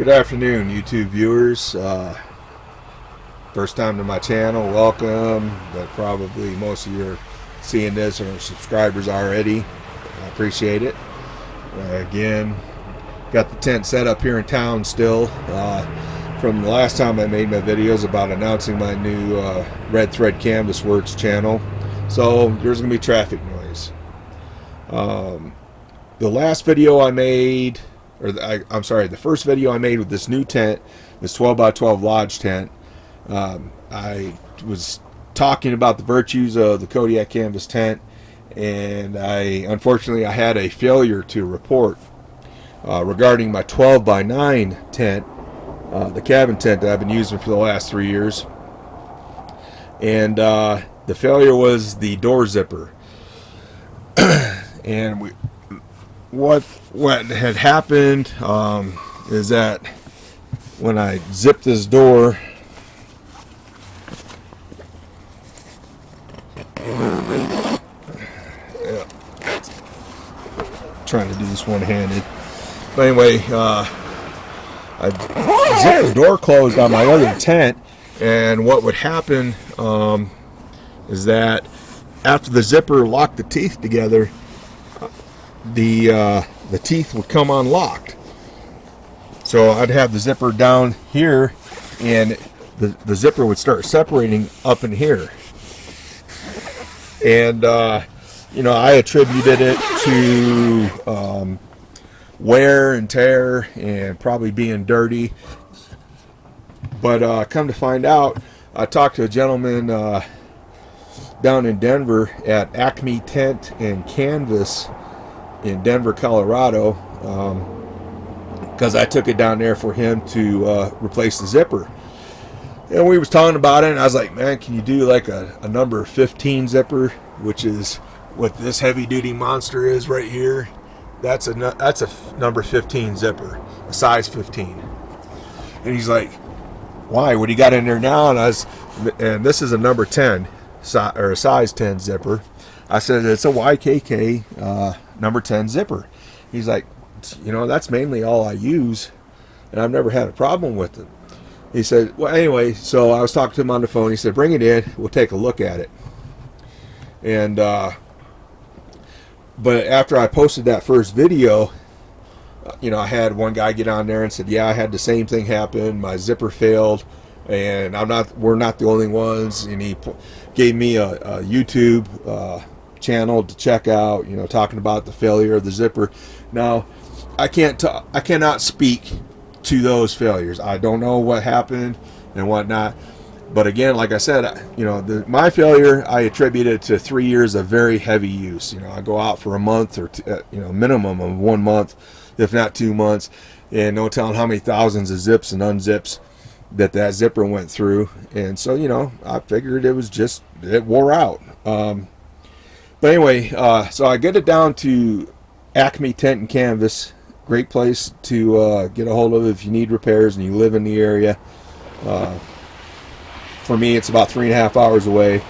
Good afternoon, YouTube viewers. First time to my channel, welcome. But probably most of you are seeing this or subscribers already. I appreciate it. Again, got the tent set up here in town still. From the last time I made my videos about announcing my new Red Thread Canvas Works channel. So there's going to be traffic noise. The last video I made, I'm sorry, the first video I made with this new tent, this 12 by 12 lodge tent, I was talking about the virtues of the Kodiak Canvas tent, and unfortunately I had a failure to report regarding my 12 by 9 tent, the cabin tent that I've been using for the last 3 years. And the failure was the door zipper. And what had happened is that when I zipped this door, trying to do this one-handed, but anyway, I zipped the door closed on my other tent, and what would happen is that after the zipper locked the teeth together, the teeth would come unlocked. So I'd have the zipper down here, and the zipper would start separating up in here. And you know, I attributed it to wear and tear and probably being dirty. But come to find out, I talked to a gentleman down in Denver at Acme Tent and Canvas in Denver, Colorado, because I took it down there for him to replace the zipper. And we was talking about it, and I was like, man, can you do like a number 15 zipper, which is what this heavy duty monster is right here? That's a number 15 zipper, a size 15. And he's like, why? What do you got in there now? And this is a number 10 or a size 10 zipper. I said, it's a YKK number 10 zipper. He's like, you know, that's mainly all I use, and I've never had a problem with it. He said, well, anyway, so I was talking to him on the phone. He said, bring it in, we'll take a look at it. And but after I posted that first video, you know, I had one guy get on there and said, yeah, I had the same thing happen, my zipper failed, and we're not the only ones. And he gave me a YouTube channel to check out, you know, talking about the failure of the zipper. Now, I cannot speak to those failures. I don't know what happened and whatnot. But again, like I said, you know, my failure, I attribute it to 3 years of very heavy use. You know, I go out for a month or you know, minimum of 1 month, if not 2 months, and no telling how many thousands of zips and unzips that zipper went through. And so, you know, I figured it wore out. But anyway, so I get it down to Acme Tent and Canvas. Great place to get a hold of if you need repairs and you live in the area. For me, it's about 3.5 hours away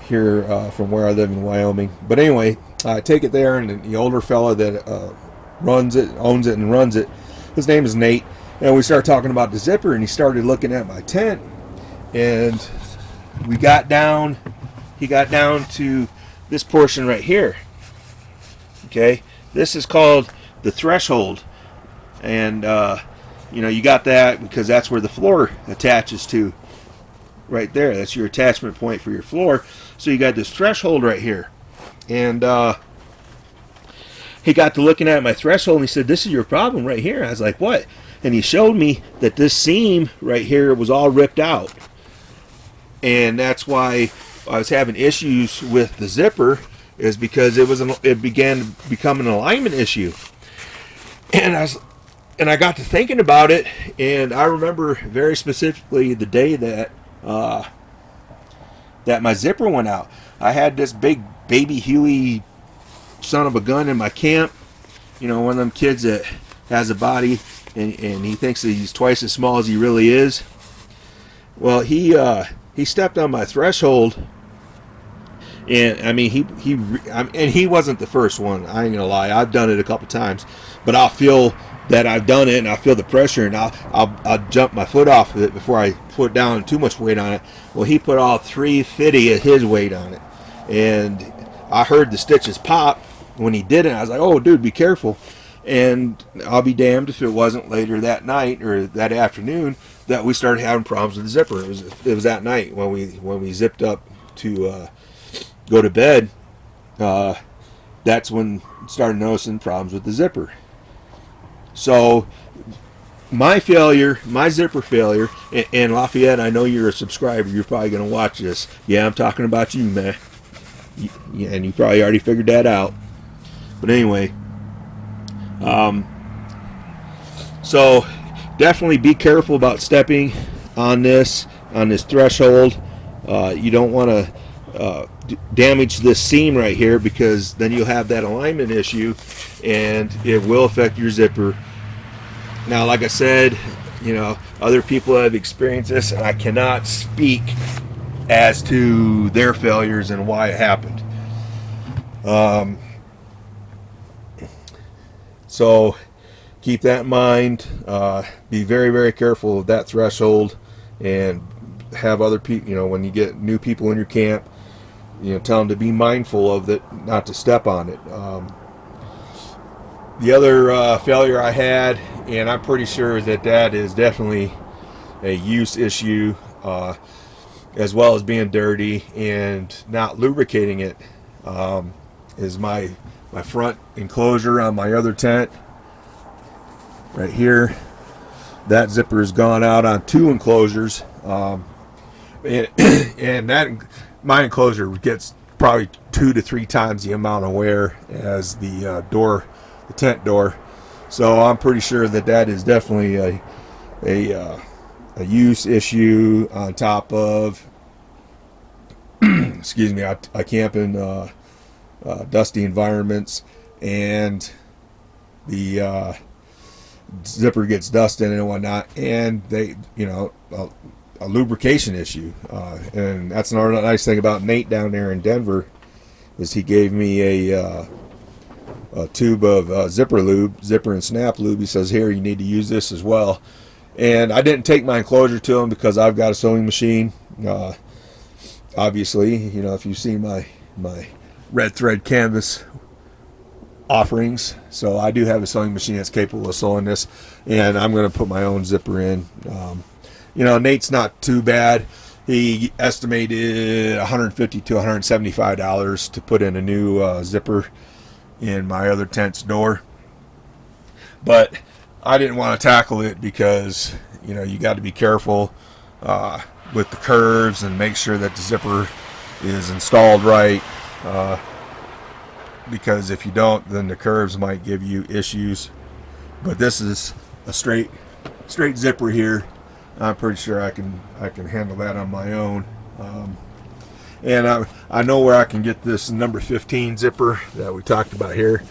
here from where I live in Wyoming. But anyway, I take it there, and the older fella that owns it and runs it, his name is Nate, and we started talking about the zipper, and he started looking at my tent, and he got down to this portion right here. Okay, this is called the threshold, and you know, you got that because that's where the floor attaches to, right there. That's your attachment point for your floor. So you got this threshold right here, and he got to looking at my threshold, and he said, this is your problem right here. I was like, what? And he showed me that this seam right here was all ripped out, and that's why I was having issues with the zipper, is because it began to become an alignment issue. And I got to thinking about it, and I remember very specifically the day that that my zipper went out. I had this big baby Huey son of a gun in my camp. You know, one of them kids that has a body, and he thinks that he's twice as small as he really is. Well, he stepped on my threshold, And I mean, and he wasn't the first one. I ain't gonna lie, I've done it a couple times, but I'll feel that I've done it, and I feel the pressure, and I'll jump my foot off of it before I put down too much weight on it. Well, he put all 350 of his weight on it, and I heard the stitches pop when he did it. I was like, "Oh, dude, be careful!" And I'll be damned if it wasn't later that night or that afternoon that we started having problems with the zipper. It was that night when we zipped up to go to bed. That's when I started noticing problems with the zipper. So my zipper failure, and Lafayette, I know you're a subscriber. You're probably going to watch this. Yeah, I'm talking about you, man. And you probably already figured that out. But anyway, so definitely be careful about stepping on this threshold. You don't want to damage this seam right here, because then you'll have that alignment issue, and it will affect your zipper. Now, like I said, other people have experienced this, and I cannot speak as to their failures and why it happened. So keep that in mind. Be very, very careful of that threshold, and have other people, when you get new people in your camp, tell them to be mindful of it, not to step on it. The other failure I had, and I'm pretty sure that is definitely a use issue, as well as being dirty and not lubricating it, is my front enclosure on my other tent right here. That zipper has gone out on 2 enclosures, and that my enclosure gets probably 2 to 3 times the amount of wear as the tent door. So I'm pretty sure that is definitely a use issue, on top of excuse me, I camp in dusty environments, and the zipper gets dust in it and whatnot, and a lubrication issue, and that's another nice thing about Nate down there in Denver, is he gave me a tube of zipper and snap lube. He says, "Here, you need to use this as well." And I didn't take my enclosure to him because I've got a sewing machine. Obviously, if you see my red thread canvas offerings, so I do have a sewing machine that's capable of sewing this, and I'm going to put my own zipper in. Nate's not too bad. He estimated $150 to $175 to put in a new zipper in my other tent's door, but I didn't want to tackle it because you got to be careful with the curves and make sure that the zipper is installed right, because if you don't, then the curves might give you issues. But this is a straight zipper here. I'm pretty sure I can handle that on my own. And I know where I can get this number 15 zipper that we talked about here.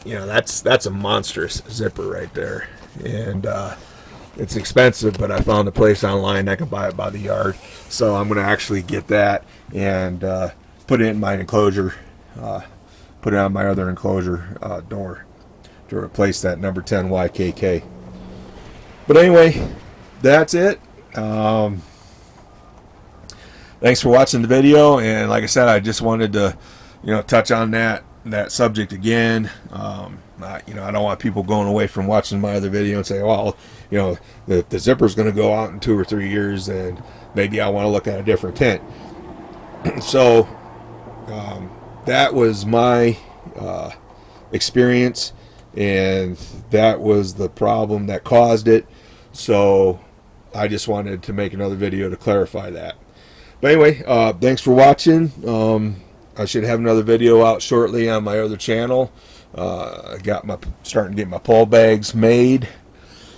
That's a monstrous zipper right there, and it's expensive, but I found a place online that can buy it by the yard. So I'm going to actually get that and put it in my enclosure, put it on my other enclosure door to replace that number 10 YKK. But anyway, that's it. Thanks for watching the video, and like I said, I just wanted to touch on that subject again. I don't want people going away from watching my other video and say, well, the zipper's going to go out in 2 or 3 years, and maybe I want to look at a different tent. So that was my experience, and that was the problem that caused it. So I just wanted to make another video to clarify that. But anyway, thanks for watching. I should have another video out shortly on my other channel. I got starting to get my pole bags made.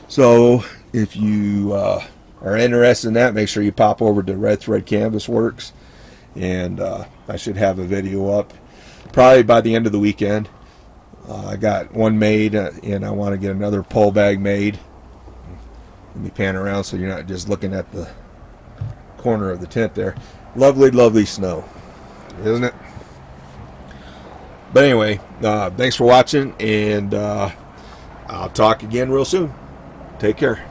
So if you are interested in that, make sure you pop over to Red Thread Canvas Works, and I should have a video up probably by the end of the weekend. I got one made, and I want to get another pole bag made. Let me pan around so you're not just looking at the corner of the tent there. Lovely, lovely snow. isn't it? But anyway, thanks for watching, and I'll talk again real soon. Take care.